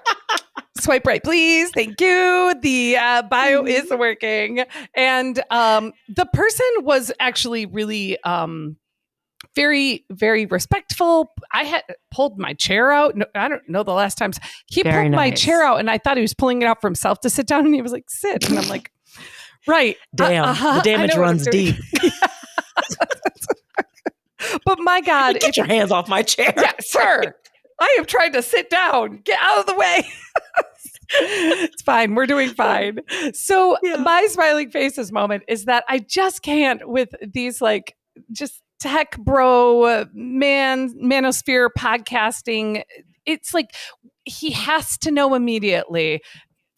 C: Swipe right, please. Thank you. The bio is working. And the person was actually really very, very respectful. I had pulled my chair out. No, I don't know the last times. He
B: Very
C: pulled my
B: nice.
C: chair out and I thought he was pulling it out for himself to sit down. And he was like, sit. And I'm like, right.
A: Damn. The damage runs deep.
C: But my God.
A: Get your hands off my chair.
C: Yeah, sir. I am trying to sit down. Get out of the way. It's fine. We're doing fine. So my smiling faces moment is that I just can't with these just tech bro manosphere podcasting. It's like he has to know immediately.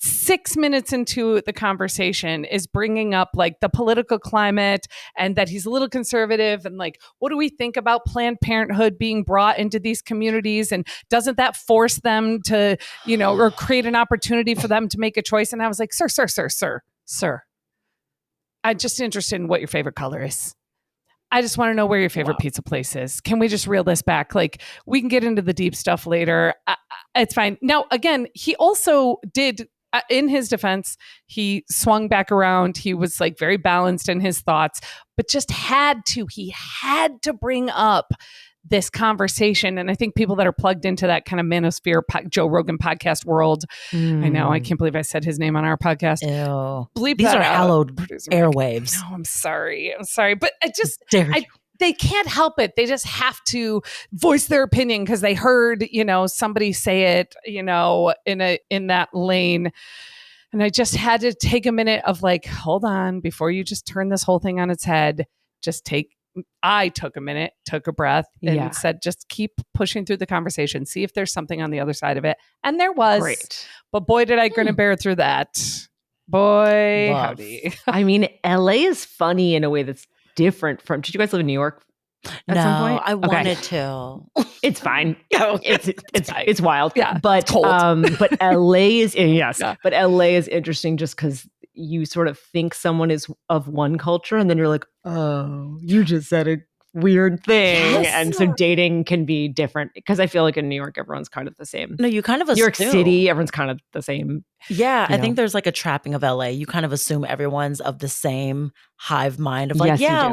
C: 6 minutes into the conversation is bringing up the political climate and that he's a little conservative and what do we think about Planned Parenthood being brought into these communities and doesn't that force them to, or create an opportunity for them to make a choice? And I was like, sir, I'm just interested in what your favorite color is. I just want to know where your favorite pizza place is. Can we just reel this back? We can get into the deep stuff later. It's fine. Now, again, he also did, in his defense, he swung back around. He was very balanced in his thoughts, but he had to bring up this conversation. And I think people that are plugged into that kind of manosphere, Joe Rogan podcast world, I know, I can't believe I said his name on our podcast.
A: Ew.
C: Bleep
A: These
C: that
A: are
C: out.
A: hallowed airwaves.
C: No, I'm sorry. But they can't help it. They just have to voice their opinion because they heard, somebody say it, in that lane. And I just had to take a minute of hold on, before you just turn this whole thing on its head, I took a minute, took a breath and said, just keep pushing through the conversation. See if there's something on the other side of it. And there was. Great. But boy, did I grin and bear through that. Boy, howdy.
B: I mean, LA is funny in a way that's different from. Did you guys live in New York at some point?
A: I wanted to.
B: It's fine. It's wild.
C: Yeah,
B: but
C: it's cold.
B: But LA is But LA is interesting just because you sort of think someone is of one culture, and then you're like, oh, you just said a weird thing, and so dating can be different because I feel like in New York everyone's kind of the same.
A: No, you kind of
B: New York City, everyone's kind of the same.
A: Yeah, I think there's a trapping of LA. You kind of assume everyone's of the same hive mind of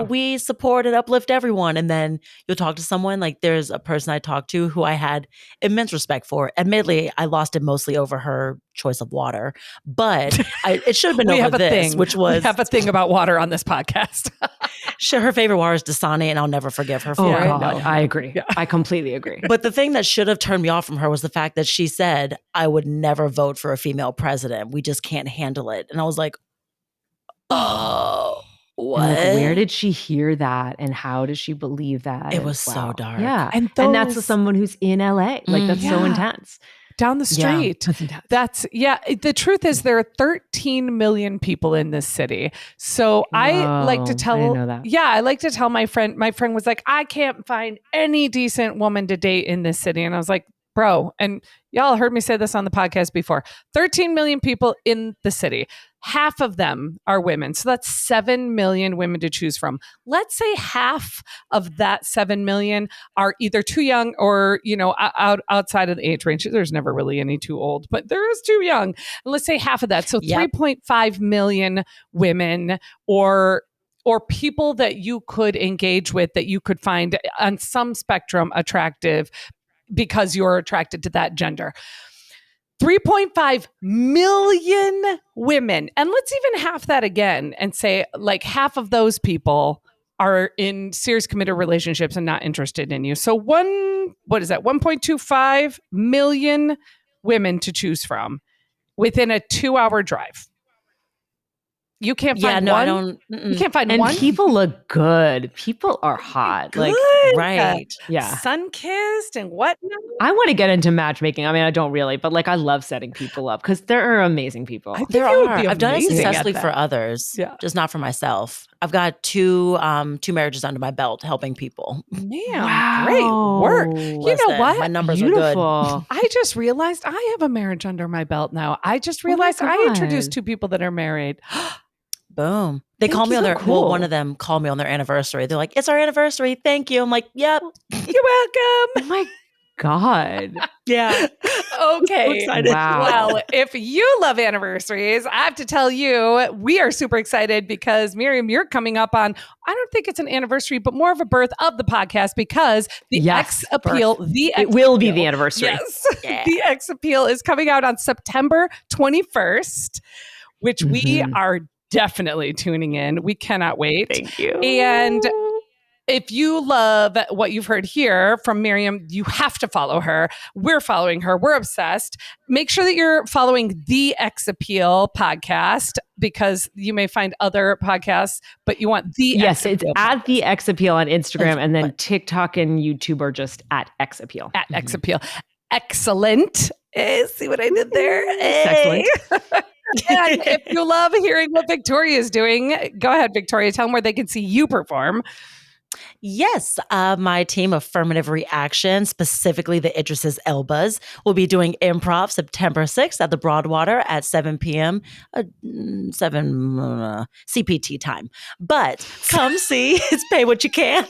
A: we support and uplift everyone. And then you'll talk to someone there's a person I talked to who I had immense respect for. Admittedly, I lost it mostly over her choice of water, but it should have been over this, which was...
C: We have a thing about water on this podcast.
A: Her favorite water is Dasani, and I'll never forgive her for it.
B: God, no. I agree. Yeah. I completely agree.
A: But the thing that should have turned me off from her was the fact that she said, I would never vote for a female president. We just can't handle it. And I was like, oh, what?
B: Where did she hear that? And how does she believe that?
A: It was so dark.
B: Yeah. And that's someone who's in LA. That's so intense.
C: Down the street. The truth is there are 13 million people in this city. So I like to tell,
B: I didn't know that.
C: I like to tell my friend was like, I can't find any decent woman to date in this city. And I was like, bro, and y'all heard me say this on the podcast before, 13 million people in the city. Half of them are women. So that's 7 million women to choose from. Let's say half of that 7 million are either too young or, outside of the age range. There's never really any too old, but there is too young. And let's say half of that. So 3.5 million women or or people that you could engage with that you could find on some spectrum attractive because you're attracted to that gender. 3.5 million women. And let's even half that again and say like half of those people are in serious committed relationships and not interested in you. So 1.25 million women to choose from within a 2-hour drive. You can't find one.
A: I don't.
C: You can't find
B: and
C: one.
B: People look good. People are hot.
C: Good.
A: Right.
B: Yeah.
C: Sun-kissed and whatnot.
B: I want to get into matchmaking. I mean, I don't really, but like I love setting people up because there are amazing people.
A: There
C: you would
A: are.
C: be
A: I've done it
C: amazing at
A: successfully
C: that.
A: for others, just not for myself. I've got two marriages under my belt helping people.
C: Man, great work. You know what?
A: My numbers
B: Beautiful.
A: are good.
C: I just realized I have a marriage under my belt now. I just realized I introduced 2 people that are married.
A: Boom. They call me on their, one of them called me on their anniversary. They're like, it's our anniversary. Thank you. I'm like, yep.
C: You're welcome.
B: Oh my God.
A: Yeah.
C: Okay.
B: Wow.
C: Well, if you love anniversaries, I have to tell you, we are super excited because Miriam, you're coming up on, I don't think it's an anniversary, but more of a birth of the podcast because the X Appeal,
B: it will be the anniversary.
C: Yes. Yeah. The X Appeal is coming out on September 21st, which we are definitely tuning in. We cannot wait.
B: Thank you.
C: And if you love what you've heard here from Miriam, you have to follow her. We're following her. We're obsessed. Make sure that you're following the X Appeal podcast because you may find other podcasts, but you want the X Appeal.
B: It's at the X Appeal on Instagram, and then TikTok and YouTube are just at X Appeal.
C: At X Appeal. Excellent. See what I did there?
B: Excellent.
C: And if you love hearing what Victoria is doing, go ahead, Victoria. Tell them where they can see you perform.
A: Yes, my team of Affirmative Reaction, specifically the Idris's Elbas, will be doing improv September 6th at the Broadwater at 7 p.m. 7 CPT time. But come see, it's pay what you can.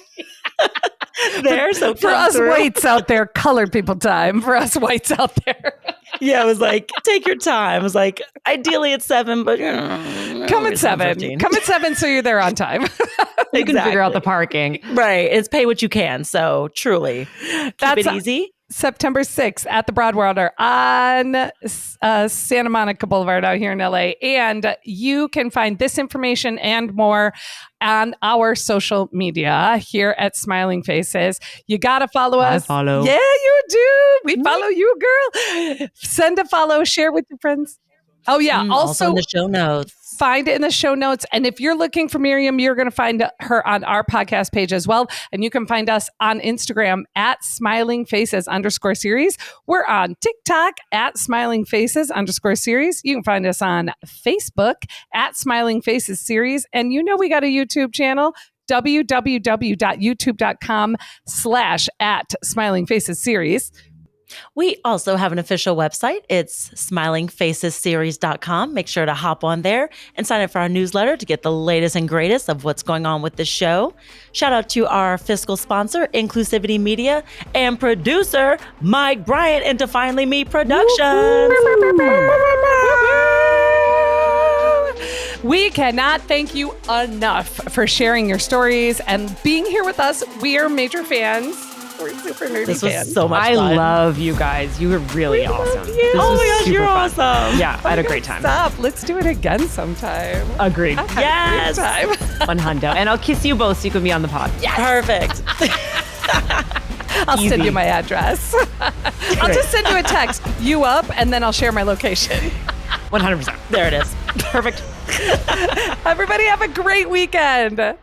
A: There, so
C: for us whites out there, colored people time. For us whites out there.
A: Yeah, I was like, take your time. I was like, ideally it's 7, but
C: come at 7. Come at 7 so you're there on time.
B: You can figure out the parking.
A: Right. It's pay what you can. So truly, keep it easy.
C: September 6th at the Broadwater on Santa Monica Boulevard out here in LA. And you can find this information and more on our social media here at Smiling Faces. You got to follow us.
B: I follow.
C: Yeah, you do. We follow you, girl. Send a follow, share with your friends. Oh, yeah. Also
A: in the show notes.
C: Find it in the show notes. And if you're looking for Miriam, you're going to find her on our podcast page as well. And you can find us on Instagram at Smiling Faces _series. We're on TikTok at Smiling Faces _series. You can find us on Facebook at Smiling Faces series. And you know we got a YouTube channel, www.youtube.com/@smilingfacesseries.
A: We also have an official website. It's smilingfacesseries.com. Make sure to hop on there and sign up for our newsletter to get the latest and greatest of what's going on with the show. Shout out to our fiscal sponsor, Inclusivity Media, and producer, Mike Bryant, into Finally Me Productions.
C: We cannot thank you enough for sharing your stories and being here with us. We are major fans. We're super nerdy
A: This was
C: fans.
A: so much
B: I
A: fun.
B: love you guys. You were really awesome. This
A: Oh
B: was
A: my gosh,
B: super
A: you're
B: fun.
A: awesome.
B: Yeah, I had a great time.
C: Stop. Let's do it again sometime.
B: Agreed.
A: Yes.
C: Time.
B: One hundo. And I'll kiss you both so you can be on the pod.
C: Yes.
A: Perfect.
C: I'll send you my address. I'll just send you a text. You up, and then I'll share my location.
B: 100%.
A: There it is.
B: Perfect.
C: Everybody have a great weekend.